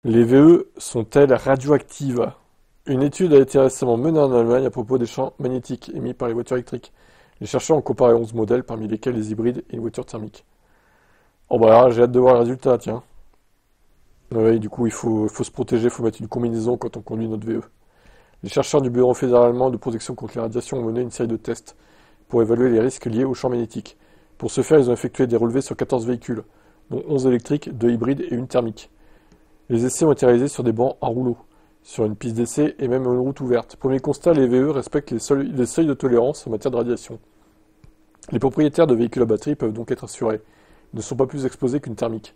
Les VE sont-elles radioactives? Une étude a été récemment menée en Allemagne à propos des champs magnétiques émis par les voitures électriques. Les chercheurs ont comparé 11 modèles, parmi lesquels les hybrides et une voiture thermique. Oh bah là, j'ai hâte de voir le résultat, tiens. Oui, du coup, il faut se protéger, il faut mettre une combinaison quand on conduit notre VE. Les chercheurs du Bureau fédéral allemand de protection contre les radiations ont mené une série de tests pour évaluer les risques liés aux champs magnétiques. Pour ce faire, ils ont effectué des relevés sur 14 véhicules, dont 11 électriques, 2 hybrides et une thermique. Les essais ont été réalisés sur des bancs en rouleau, sur une piste d'essai et même une route ouverte. Premier constat, les VE respectent les seuils de tolérance en matière de radiation. Les propriétaires de véhicules à batterie peuvent donc être assurés. Ils ne sont pas plus exposés qu'une thermique.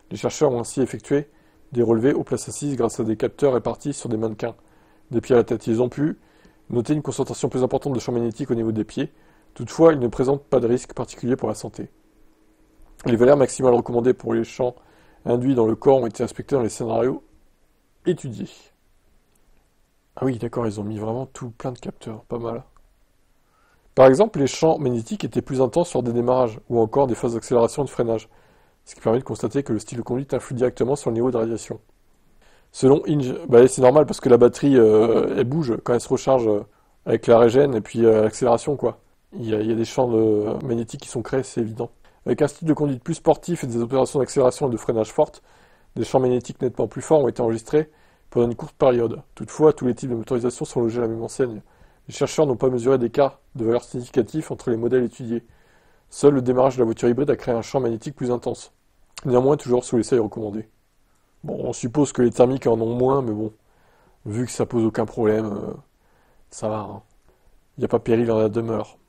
Les chercheurs ont ainsi effectué des relevés aux places assises grâce à des capteurs répartis sur des mannequins. Des pieds à la tête, ils ont pu noter une concentration plus importante de champs magnétiques au niveau des pieds. Toutefois, ils ne présentent pas de risque particulier pour la santé. Les valeurs maximales recommandées pour les champs induits dans le corps ont été respectées dans les scénarios étudiés. Ah oui, d'accord, ils ont mis vraiment tout plein de capteurs, pas mal. Par exemple, les champs magnétiques étaient plus intenses lors des démarrages, ou encore des phases d'accélération et de freinage, ce qui permet de constater que le style de conduite influe directement sur le niveau de radiation. Selon Inge, bah, c'est normal parce que la batterie, elle bouge quand elle se recharge avec la régène et puis l'accélération, quoi. Il y a des champs magnétiques qui sont créés, c'est évident. Avec un style de conduite plus sportif et des opérations d'accélération et de freinage fortes, des champs magnétiques nettement plus forts ont été enregistrés pendant une courte période. Toutefois, tous les types de motorisation sont logés à la même enseigne. Les chercheurs n'ont pas mesuré d'écart de valeur significatif entre les modèles étudiés. Seul le démarrage de la voiture hybride a créé un champ magnétique plus intense. Néanmoins, toujours sous les seuils recommandés. Bon, on suppose que les thermiques en ont moins, mais bon, vu que ça pose aucun problème, ça va, hein. Il n'y a pas péril dans la demeure.